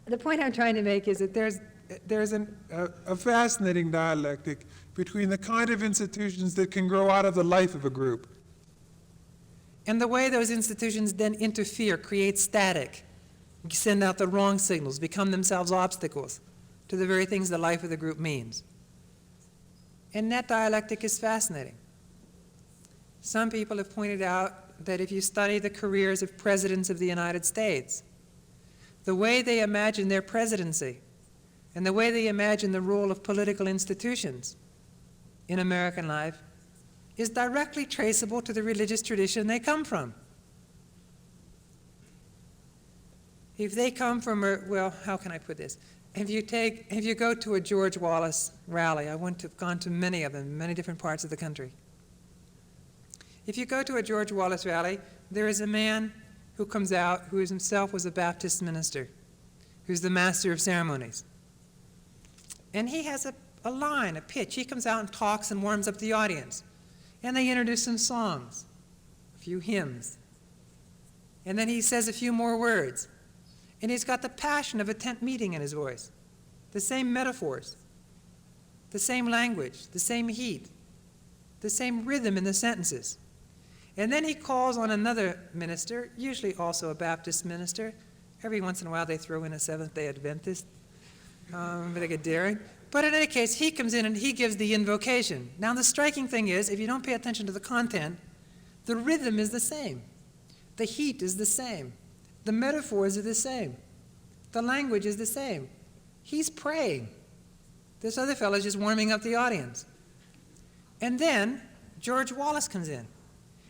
The point I'm trying to make is that there's a fascinating dialectic between the kind of institutions that can grow out of the life of a group and the way those institutions then interfere, create static, send out the wrong signals, become themselves obstacles to the very things the life of the group means. And that dialectic is fascinating. Some people have pointed out that if you study the careers of presidents of the United States, the way they imagine their presidency and the way they imagine the role of political institutions in American life is directly traceable to the religious tradition they come from. If they come from, well, how can I put this? If you go to a George Wallace rally, gone to many of them, in many different parts of the country. If you go to a George Wallace rally, there is a man who comes out who himself was a Baptist minister, who's the master of ceremonies. And he has a line, a pitch. He comes out and talks and warms up the audience. And they introduce some songs, a few hymns. And then he says a few more words. And he's got the passion of a tent meeting in his voice. The same metaphors, the same language, the same heat, the same rhythm in the sentences. And then he calls on another minister, usually also a Baptist minister. Every once in a while they throw in a Seventh-day Adventist, but they get daring. But in any case, he comes in and he gives the invocation. Now the striking thing is, if you don't pay attention to the content, the rhythm is the same. The heat is the same. The metaphors are the same. The language is the same. He's praying. This other fellow's just warming up the audience. And then George Wallace comes in.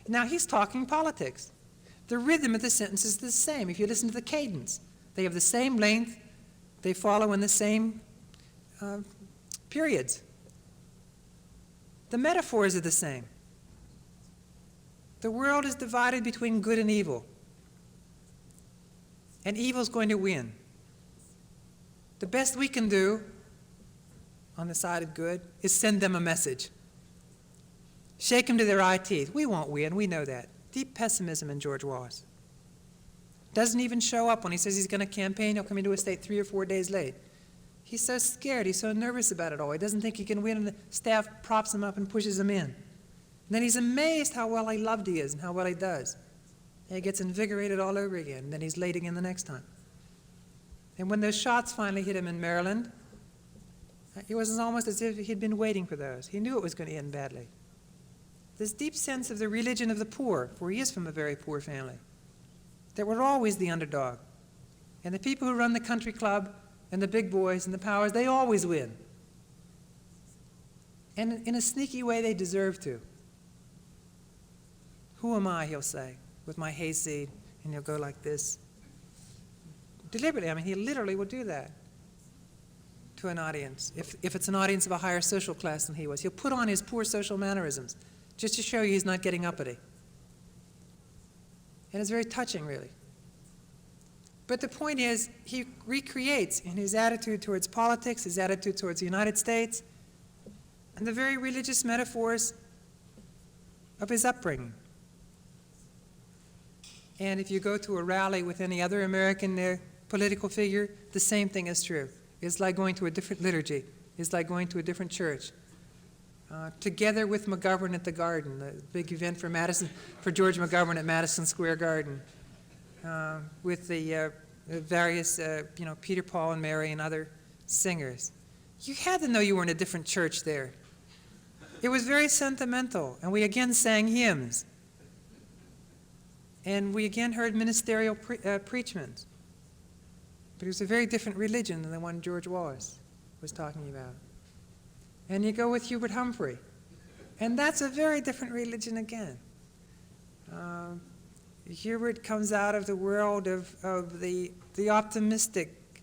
Now he's talking politics. The rhythm of the sentence is the same. If you listen to the cadence, they have the same length. They follow in the same periods. The metaphors are the same. The world is divided between good and evil. And evil's going to win. The best we can do on the side of good is send them a message. Shake them to their eye teeth. We won't win, we know that. Deep pessimism in George Wallace. Doesn't even show up when he says he's going to campaign. He'll come into a state 3 or 4 days late. He's so scared, he's so nervous about it all. He doesn't think he can win, and the staff props him up and pushes him in. And then he's amazed how well he loved he is and how well he does. And he gets invigorated all over again, and then he's late again the next time. And when those shots finally hit him in Maryland, it was almost as if he'd been waiting for those. He knew it was going to end badly. This deep sense of the religion of the poor, for he is from a very poor family, that we're always the underdog. And the people who run the country club and the big boys and the powers, they always win. And in a sneaky way, they deserve to. Who am I, he'll say, with my hayseed, and he'll go like this. Deliberately, I mean, he literally will do that to an audience. If it's an audience of a higher social class than he was, he'll put on his poor social mannerisms just to show you he's not getting uppity. And it's very touching, really. But the point is, he recreates in his attitude towards politics, his attitude towards the United States, and the very religious metaphors of his upbringing. And if you go to a rally with any other American political figure, the same thing is true. It's like going to a different liturgy. It's like going to a different church. Together with McGovern at the Garden, the big event for George McGovern at Madison Square Garden, with the various, Peter, Paul, and Mary and other singers. You had to know you were in a different church there. It was very sentimental, and we again sang hymns. And we again heard ministerial preachments. But it was a very different religion than the one George Wallace was talking about. And you go with Hubert Humphrey, and that's a very different religion again. Hubert comes out of the world of the optimistic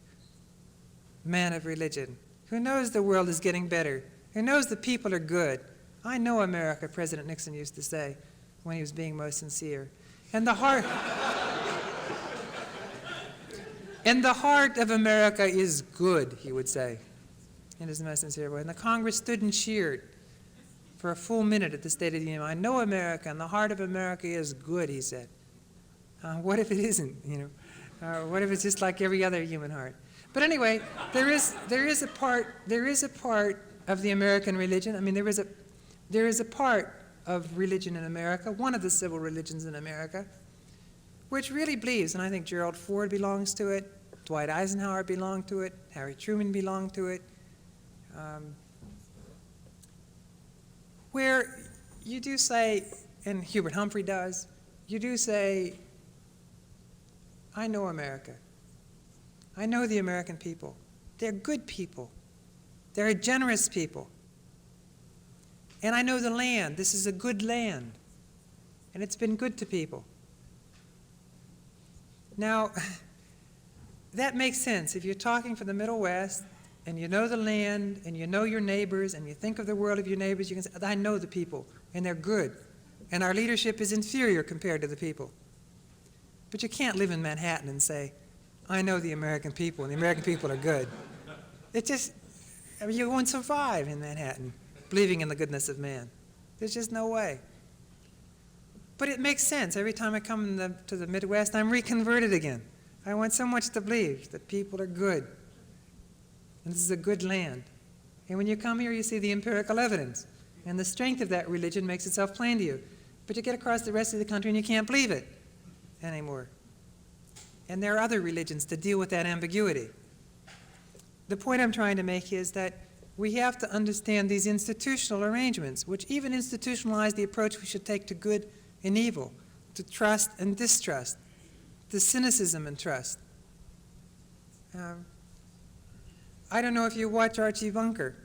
man of religion, who knows the world is getting better, who knows the people are good. I know America, President Nixon used to say when he was being most sincere. And the heart of America is good, he would say, in his most sincere way. And the Congress stood and cheered for a full minute at the State of the Union. I know America, and the heart of America is good, he said. What if it isn't, What if it's just like every other human heart? But anyway, there is a part of the American religion. I mean, there is a part of religion in America, one of the civil religions in America, which really believes, and I think Gerald Ford belongs to it, Dwight Eisenhower belonged to it, Harry Truman belonged to it, where you do say, and Hubert Humphrey does, you do say, I know America. I know the American people. They're good people. They're generous people. And I know the land. This is a good land. And it's been good to people. Now, that makes sense. If you're talking for the Middle West, and you know the land, and you know your neighbors, and you think of the world of your neighbors, you can say, I know the people, and they're good. And our leadership is inferior compared to the people. But you can't live in Manhattan and say, I know the American people, and the American people are good. It just, I mean, you won't survive in Manhattan believing in the goodness of man. There's just no way. But it makes sense. Every time I come to the Midwest, I'm reconverted again. I want so much to believe that people are good. And this is a good land. And when you come here, you see the empirical evidence. And the strength of that religion makes itself plain to you. But you get across the rest of the country and you can't believe it anymore. And there are other religions to deal with that ambiguity. The point I'm trying to make is that we have to understand these institutional arrangements, which even institutionalize the approach we should take to good and evil, to trust and distrust, to cynicism and trust. I don't know if you watch Archie Bunker.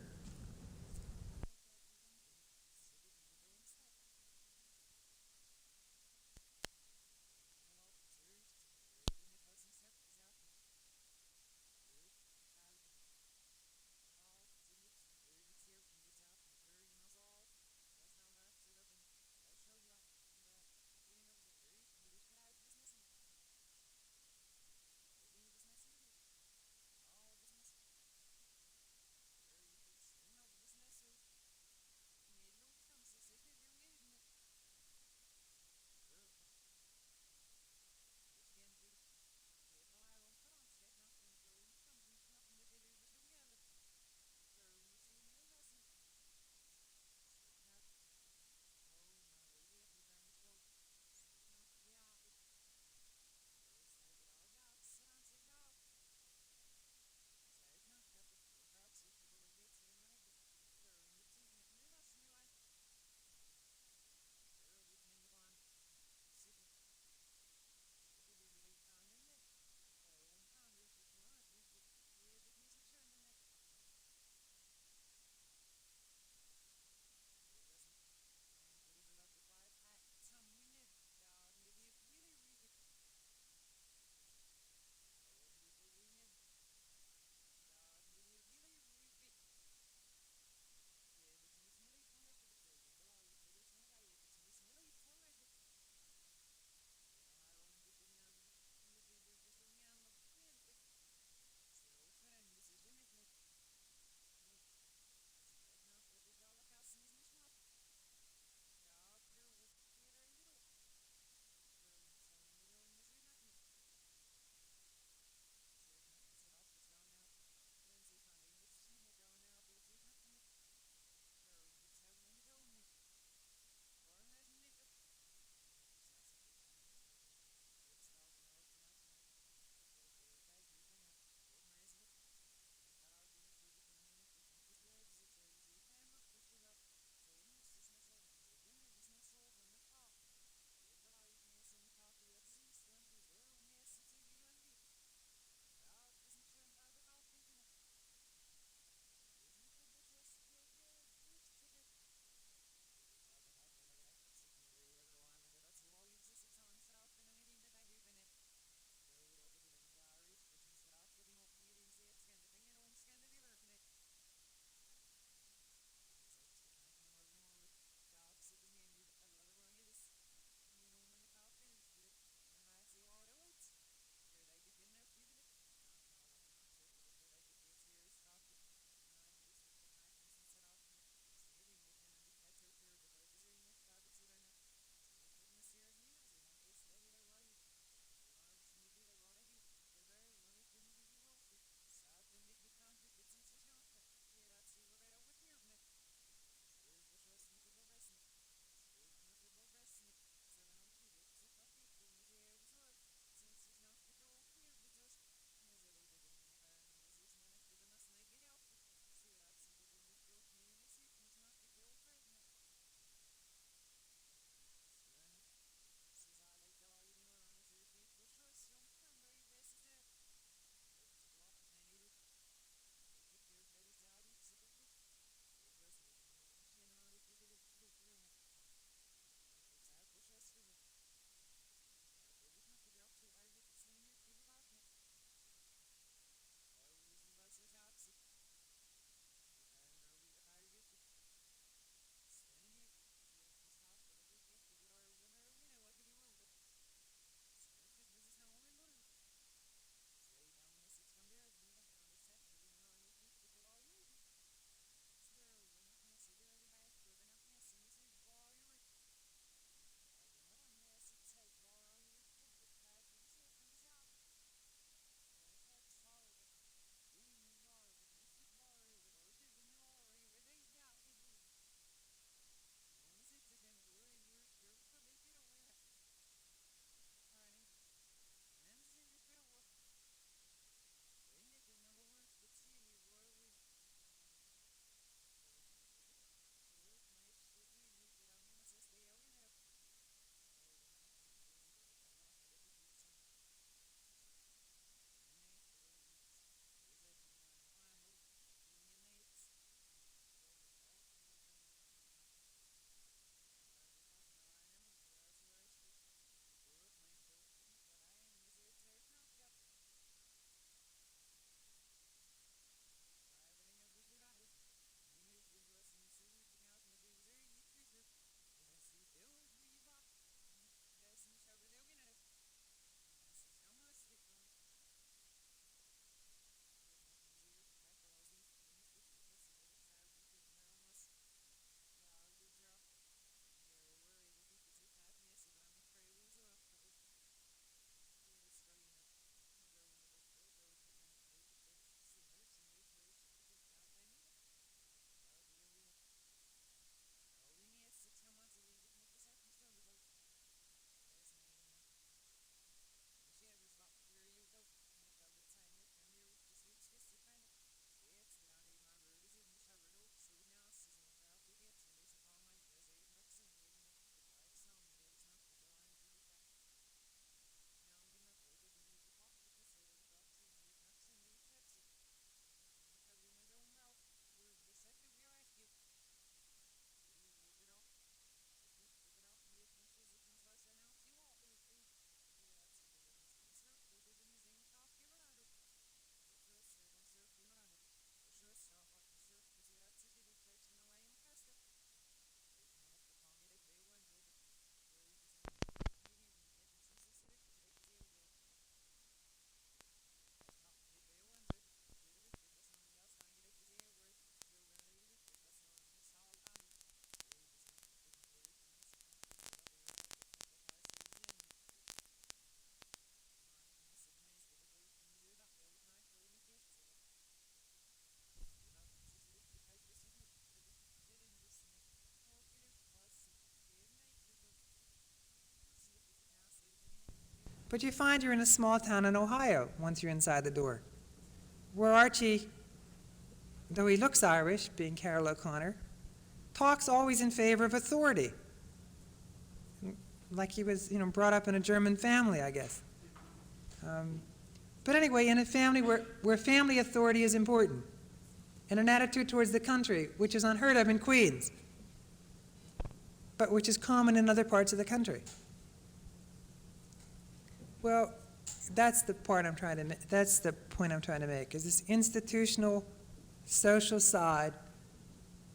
But you find you're in a small town in Ohio once you're inside the door, where Archie, though he looks Irish, being Carroll O'Connor, talks always in favor of authority, like he was, brought up in a German family, I guess. But anyway, in a family where family authority is important, and an attitude towards the country, which is unheard of in Queens, but which is common in other parts of the country. Well, that's the point I'm trying to make, is this institutional, social side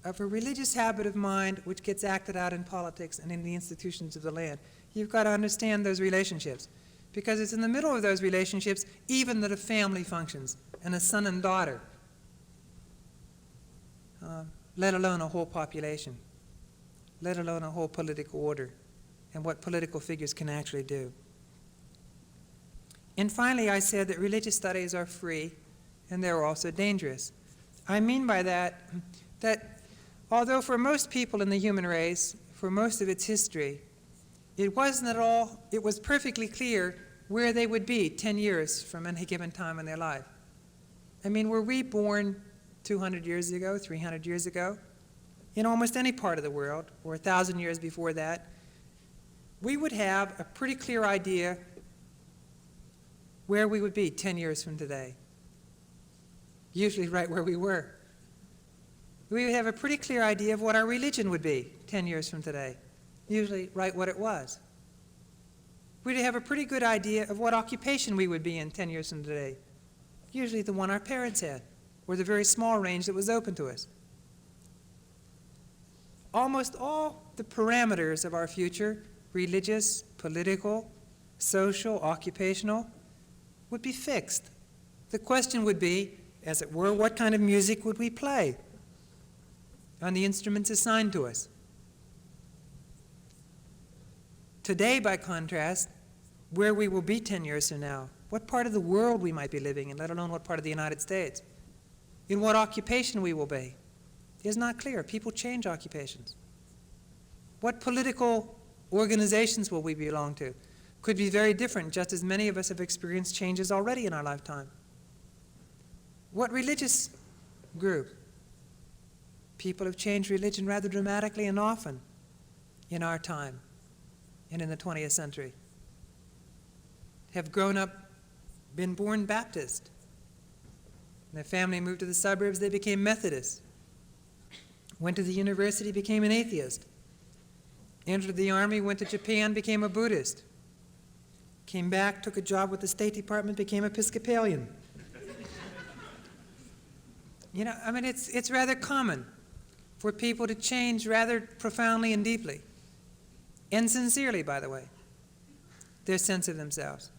of a religious habit of mind which gets acted out in politics and in the institutions of the land. You've got to understand those relationships, because it's in the middle of those relationships even that a family functions, and a son and daughter, let alone a whole population, let alone a whole political order, and what political figures can actually do. And finally, I said that religious studies are free, and they're also dangerous. I mean by that although for most people in the human race, for most of its history, it was perfectly clear where they would be 10 years from any given time in their life. I mean, were we born 200 years ago, 300 years ago, in almost any part of the world, or 1,000 years before that, we would have a pretty clear idea where we would be 10 years from today, usually right where we were. We would have a pretty clear idea of what our religion would be 10 years from today, usually right what it was. We'd have a pretty good idea of what occupation we would be in 10 years from today, usually the one our parents had, or the very small range that was open to us. Almost all the parameters of our future, religious, political, social, occupational, would be fixed. The question would be, as it were, what kind of music would we play on the instruments assigned to us? Today, by contrast, where we will be 10 years from now, what part of the world we might be living in, let alone what part of the United States, in what occupation we will be, is not clear. People change occupations. What political organizations will we belong to? Could be very different, just as many of us have experienced changes already in our lifetime. What religious group? People have changed religion rather dramatically and often in our time and in the 20th century. Have grown up, been born Baptist. Their family moved to the suburbs, they became Methodist. Went to the university, became an atheist. Entered the army, went to Japan, became a Buddhist. Came back, took a job with the State Department, became Episcopalian. It's rather common for people to change rather profoundly and deeply, and sincerely, by the way, their sense of themselves.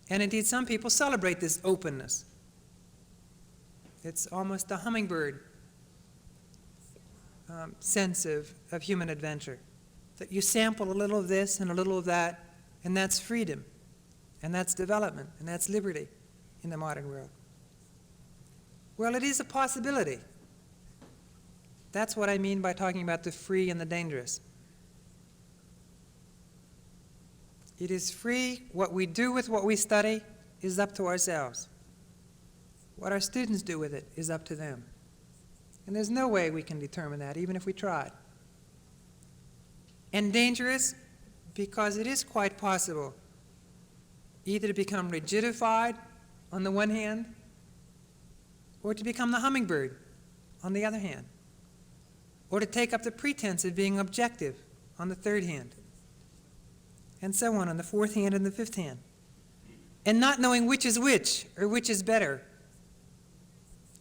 And indeed, some people celebrate this openness. It's almost a hummingbird sense of human adventure, that you sample a little of this and a little of that, and that's freedom, and that's development, and that's liberty in the modern world. Well, it is a possibility. That's what I mean by talking about the free and the dangerous. It is free. What we do with what we study is up to ourselves. What our students do with it is up to them. And there's no way we can determine that, even if we tried. And dangerous because it is quite possible either to become rigidified on the one hand, or to become the hummingbird on the other hand, or to take up the pretense of being objective on the third hand, and so on the fourth hand and the fifth hand, and not knowing which is which, or which is better,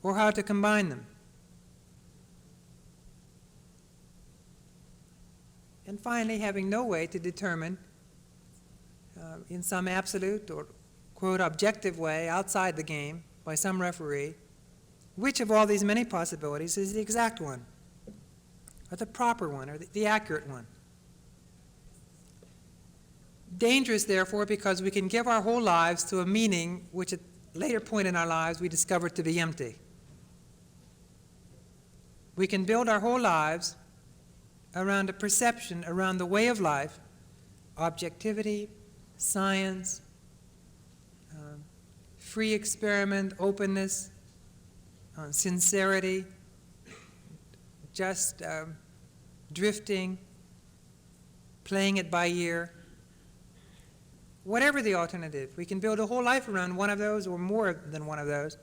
or how to combine them. And finally, having no way to determine in some absolute or, quote, objective way outside the game by some referee, which of all these many possibilities is the exact one, or the proper one, or the accurate one. Dangerous, therefore, because we can give our whole lives to a meaning which at a later point in our lives we discover to be empty. We can build our whole lives around a perception, around the way of life, objectivity, science, free experiment, openness, sincerity, just drifting, playing it by ear. Whatever the alternative, we can build a whole life around one of those or more than one of those,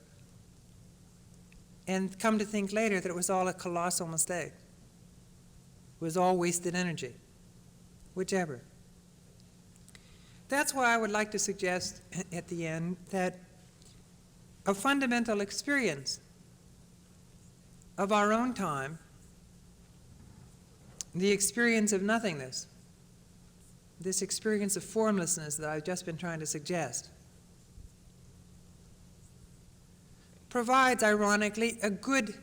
and come to think later that it was all a colossal mistake. It was all wasted energy, whichever. That's why I would like to suggest at the end that a fundamental experience of our own time, the experience of nothingness, this experience of formlessness that I've just been trying to suggest, provides, ironically, a good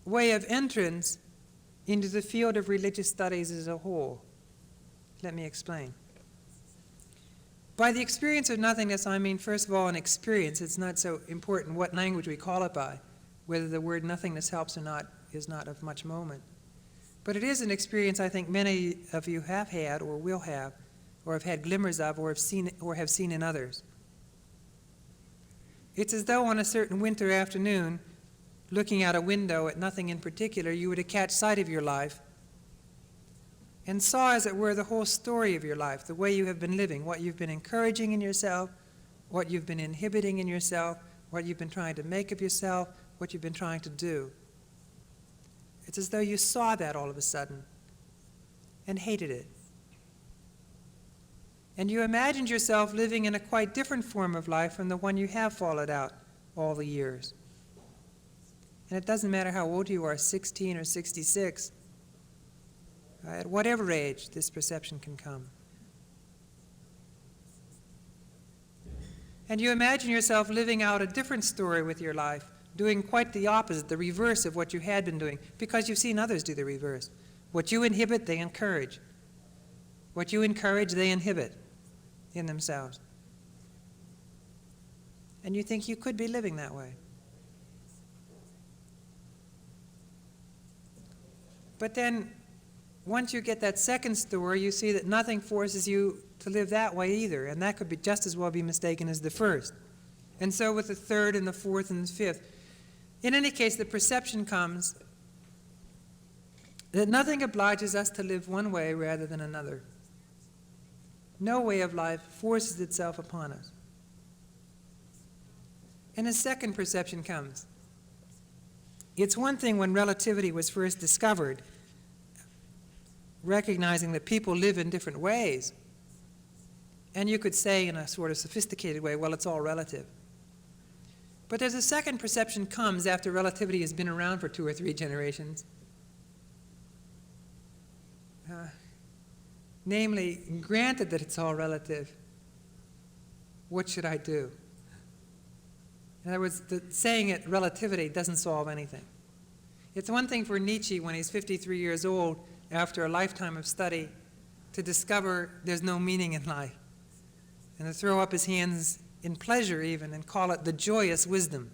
way of entrance into the field of religious studies as a whole. Let me explain. By the experience of nothingness, I mean, first of all, an experience. It's not so important what language we call it by. Whether the word nothingness helps or not is not of much moment. But it is an experience I think many of you have had or will have, or have had glimmers of, or have seen in others. It's as though on a certain winter afternoon, looking out a window at nothing in particular, you were to catch sight of your life and saw, as it were, the whole story of your life, the way you have been living, what you've been encouraging in yourself, what you've been inhibiting in yourself, what you've been trying to make of yourself, what you've been trying to do. It's as though you saw that all of a sudden and hated it. And you imagined yourself living in a quite different form of life from the one you have followed out all the years. And it doesn't matter how old you are, 16 or 66, at whatever age this perception can come. And you imagine yourself living out a different story with your life, doing quite the opposite, the reverse of what you had been doing, because you've seen others do the reverse. What you inhibit, they encourage. What you encourage, they inhibit in themselves. And you think you could be living that way. But then, once you get that second story, you see that nothing forces you to live that way either, and that could be just as well be mistaken as the first. And so with the third and the fourth and the fifth. In any case, the perception comes that nothing obliges us to live one way rather than another. No way of life forces itself upon us. And a second perception comes. It's one thing when relativity was first discovered, recognizing that people live in different ways. And you could say in a sort of sophisticated way, well, it's all relative. But there's a second perception comes after relativity has been around for 2 or 3 generations. Namely, granted that it's all relative, what should I do? In other words, saying it relativity doesn't solve anything. It's one thing for Nietzsche when he's 53 years old, after a lifetime of study, to discover there's no meaning in life, and to throw up his hands in pleasure even and call it the joyous wisdom,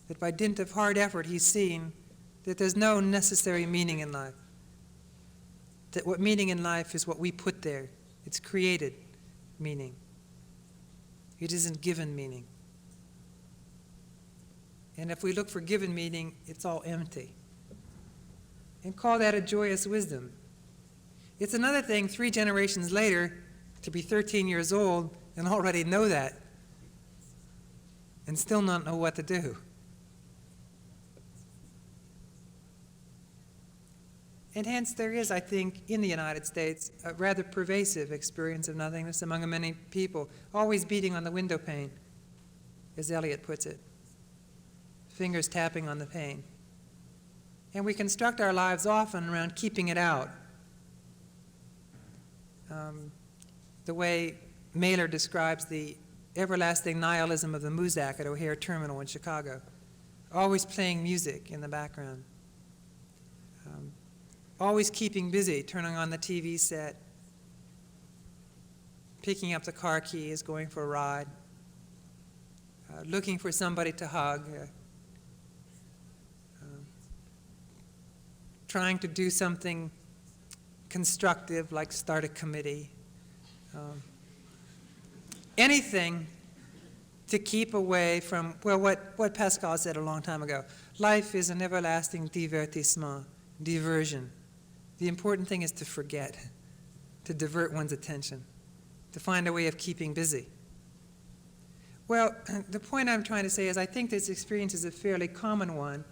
that by dint of hard effort he's seen that there's no necessary meaning in life, that what meaning in life is what we put there. It's created meaning. It isn't given meaning. And if we look for given meaning, it's all empty. And call that a joyous wisdom. It's another thing 3 generations later to be 13 years old and already know that and still not know what to do. And hence there is, I think, in the United States, a rather pervasive experience of nothingness among many people, always beating on the window pane, as Eliot puts it, fingers tapping on the pane. And we construct our lives often around keeping it out. The way Mailer describes the everlasting nihilism of the Muzak at O'Hare Terminal in Chicago, always playing music in the background, always keeping busy, turning on the TV set, picking up the car keys, going for a ride, looking for somebody to hug, trying to do something constructive like start a committee, anything to keep away from, well, what Pascal said a long time ago. Life is an everlasting divertissement, diversion. The important thing is to forget, to divert one's attention, to find a way of keeping busy. Well, the point I'm trying to say is I think this experience is a fairly common one,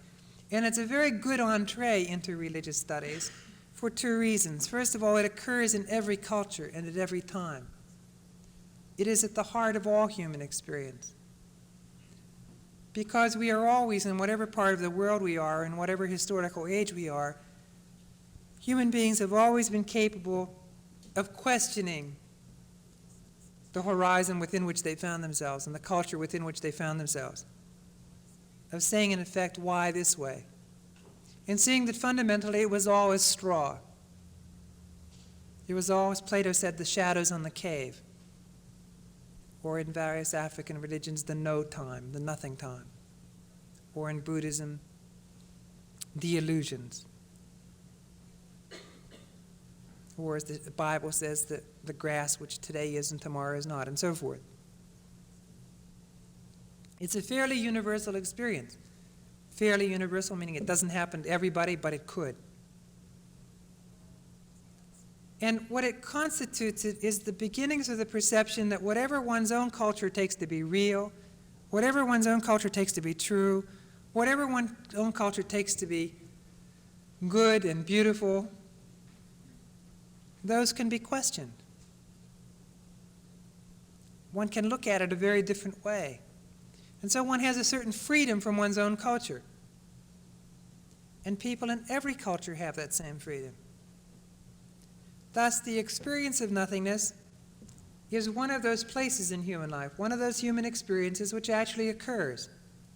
and it's a very good entree into religious studies for two reasons. First of all, it occurs in every culture and at every time. It is at the heart of all human experience. Because we are always, in whatever part of the world we are, in whatever historical age we are, human beings have always been capable of questioning the horizon within which they found themselves and the culture within which they found themselves, of saying, in effect, why this way? And seeing that fundamentally it was always straw. It was always, Plato said, the shadows on the cave, or in various African religions, the no time, the nothing time, or in Buddhism, the illusions. Or as the Bible says, that the grass which today is and tomorrow is not, and so forth. It's a fairly universal experience. Fairly universal, meaning it doesn't happen to everybody, but it could. And what it constitutes is the beginnings of the perception that whatever one's own culture takes to be real, whatever one's own culture takes to be true, whatever one's own culture takes to be good and beautiful, those can be questioned. One can look at it a very different way. And so one has a certain freedom from one's own culture. And people in every culture have that same freedom. Thus, the experience of nothingness is one of those places in human life, one of those human experiences which actually occurs.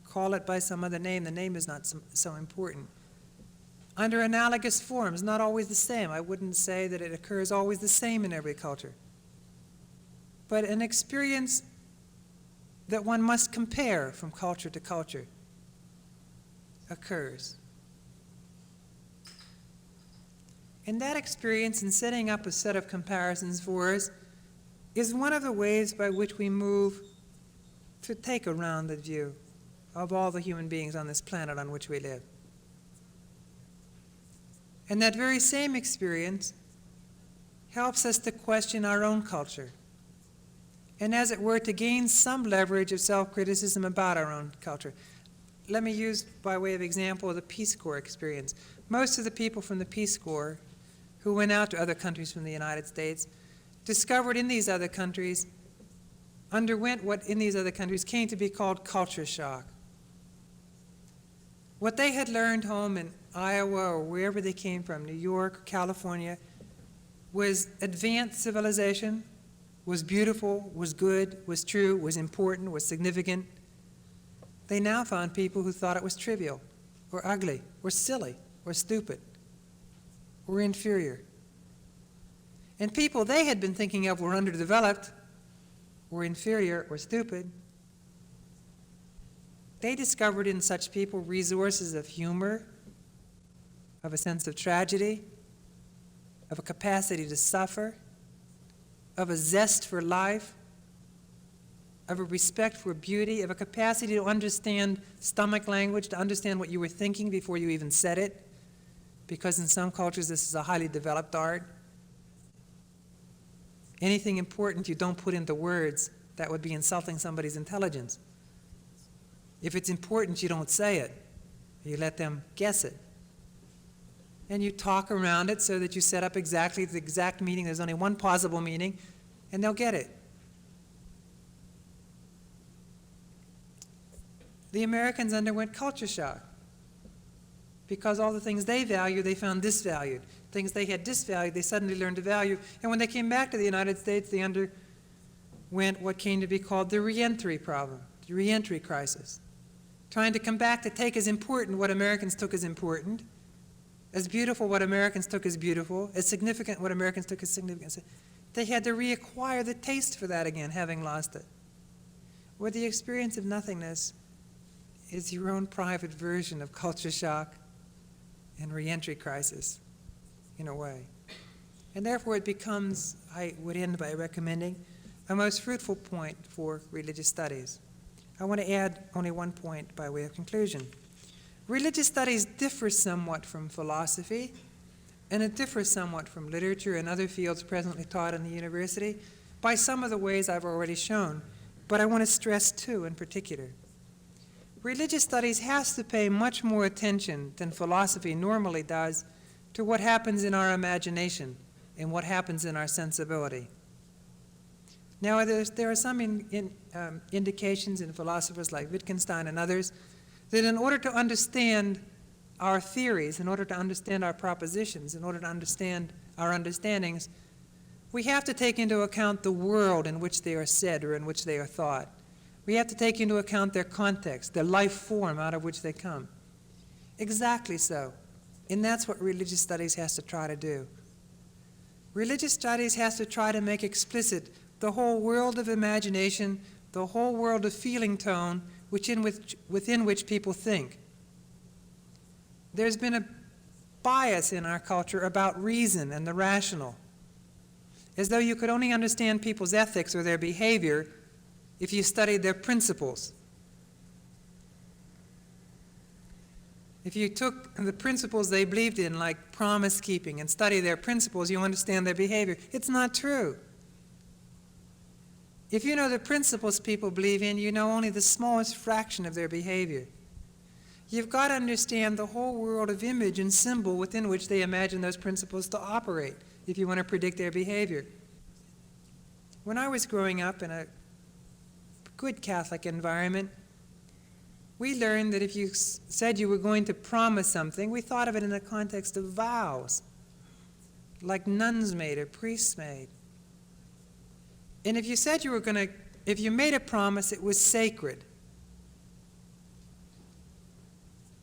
Call it by some other name. The name is not so important. Under analogous forms, not always the same. I wouldn't say that it occurs always the same in every culture. But an experience that one must compare from culture to culture occurs. And that experience, in setting up a set of comparisons for us, is one of the ways by which we move to take a rounded view of all the human beings on this planet on which we live. And that very same experience helps us to question our own culture, and as it were, to gain some leverage of self-criticism about our own culture. Let me use, by way of example, the Peace Corps experience. Most of the people from the Peace Corps who went out to other countries from the United States discovered in these other countries, underwent what in these other countries came to be called culture shock. What they had learned home in Iowa or wherever they came from, New York, California, was advanced civilization, was beautiful, was good, was true, was important, was significant. They now found people who thought it was trivial, or ugly, or silly, or stupid, or inferior. And people they had been thinking of were underdeveloped, or inferior, or stupid. They discovered in such people resources of humor, of a sense of tragedy, of a capacity to suffer, of a zest for life, of a respect for beauty, of a capacity to understand stomach language, to understand what you were thinking before you even said it, because in some cultures this is a highly developed art. Anything important you don't put into words, that would be insulting somebody's intelligence. If it's important, you don't say it. You let them guess it. And you talk around it so that you set up exactly the exact meaning. There's only one possible meaning, and they'll get it. The Americans underwent culture shock because all the things they value, they found disvalued. Things they had disvalued, they suddenly learned to value. And when they came back to the United States, they underwent what came to be called the reentry problem, the reentry crisis. Trying to come back to take as important what Americans took as important, as beautiful what Americans took as beautiful, as significant what Americans took as significant. They had to reacquire the taste for that again, having lost it. Where the experience of nothingness is your own private version of culture shock and reentry crisis, in a way. And therefore it becomes, I would end by recommending, a most fruitful point for religious studies. I want to add only one point by way of conclusion. Religious studies differ somewhat from philosophy, and it differs somewhat from literature and other fields presently taught in the university by some of the ways I've already shown, but I want to stress two in particular. Religious studies has to pay much more attention than philosophy normally does to what happens in our imagination and what happens in our sensibility. Now, there are some indications in philosophers like Wittgenstein and others that in order to understand our theories, in order to understand our propositions, in order to understand our understandings, we have to take into account the world in which they are said or in which they are thought. We have to take into account their context, their life form out of which they come. Exactly so. And that's what religious studies has to try to do. Religious studies has to try to make explicit the whole world of imagination, the whole world of feeling tone within which people think. There's been a bias in our culture about reason and the rational, as though you could only understand people's ethics or their behavior if you studied their principles. If you took the principles they believed in, like promise keeping, and study their principles, you understand their behavior. It's not true. If you know the principles people believe in, you know only the smallest fraction of their behavior. You've got to understand the whole world of image and symbol within which they imagine those principles to operate if you want to predict their behavior. When I was growing up in a good Catholic environment, we learned that if you said you were going to promise something, we thought of it in the context of vows, like nuns made or priests made. And if you said you were going to, if you made a promise, it was sacred.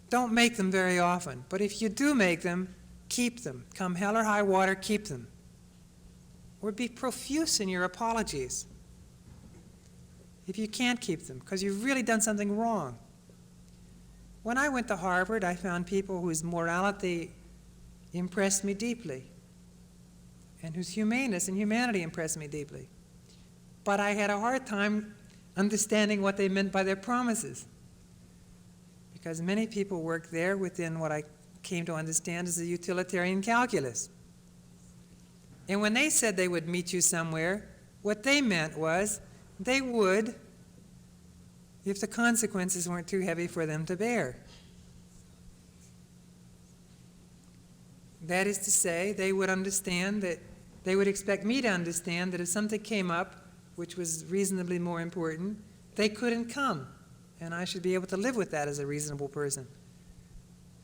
Don't make them very often, but if you do make them, keep them. Come hell or high water, keep them. Or be profuse in your apologies if you can't keep them, because you've really done something wrong. When I went to Harvard, I found people whose morality impressed me deeply, and whose humaneness and humanity impressed me deeply. But I had a hard time understanding what they meant by their promises, because many people work there within what I came to understand as a utilitarian calculus. And when they said they would meet you somewhere, what they meant was they would if the consequences weren't too heavy for them to bear. That is to say, they would understand that, they would expect me to understand that if something came up which was reasonably more important, they couldn't come, and I should be able to live with that as a reasonable person.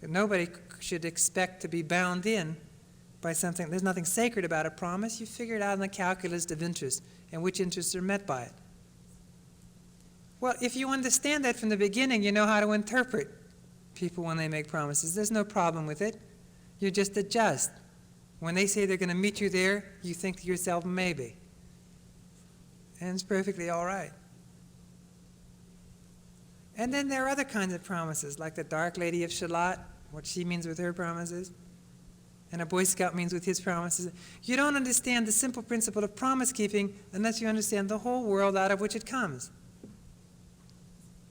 Nobody should expect to be bound in by something. There's nothing sacred about a promise. You figure it out in the calculus of interest and which interests are met by it. Well, if you understand that from the beginning, you know how to interpret people when they make promises. There's no problem with it. You just adjust. When they say they're going to meet you there, you think to yourself, maybe. And it's perfectly all right. And then there are other kinds of promises, like the Dark Lady of Shalott, what she means with her promises, and a Boy Scout means with his promises. You don't understand the simple principle of promise keeping unless you understand the whole world out of which it comes.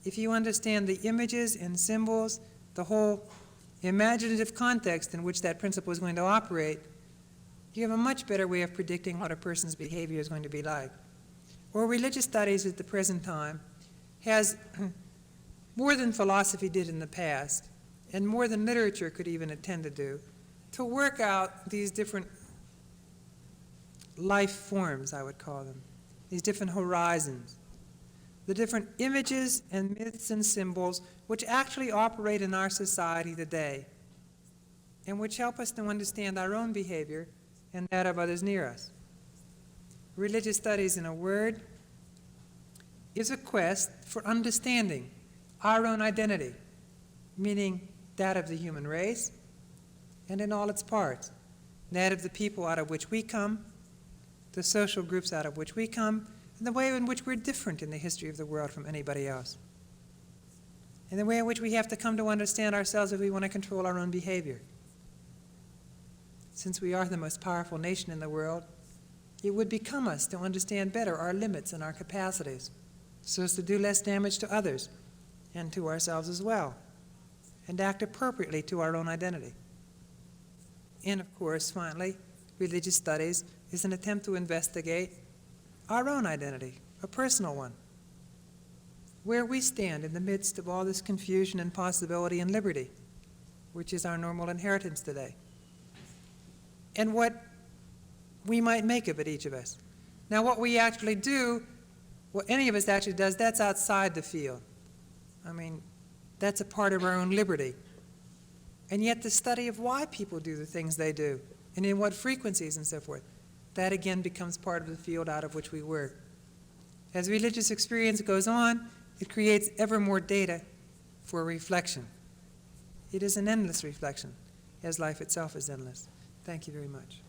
If you understand the images and symbols, the whole imaginative context in which that principle is going to operate, you have a much better way of predicting what a person's behavior is going to be like. Or religious studies at the present time has more than philosophy did in the past, and more than literature could even intend to do, to work out these different life forms, I would call them, these different horizons, the different images and myths and symbols which actually operate in our society today, and which help us to understand our own behavior and that of others near us. Religious studies, in a word, is a quest for understanding our own identity, meaning that of the human race, and in all its parts, that of the people out of which we come, the social groups out of which we come, and the way in which we're different in the history of the world from anybody else, and the way in which we have to come to understand ourselves if we want to control our own behavior. Since we are the most powerful nation in the world, It would become us to understand better our limits and our capacities, so as to do less damage to others and to ourselves as well, and act appropriately to our own identity. And of course, finally, religious studies is an attempt to investigate our own identity, a personal one, where we stand in the midst of all this confusion and possibility and liberty, which is our normal inheritance today, and what we might make of it, each of us. Now, what we actually do, what any of us actually does, that's outside the field. I mean, that's a part of our own liberty. And yet the study of why people do the things they do, and in what frequencies and so forth, that again becomes part of the field out of which we work. As religious experience goes on, it creates ever more data for reflection. It is an endless reflection, as life itself is endless. Thank you very much.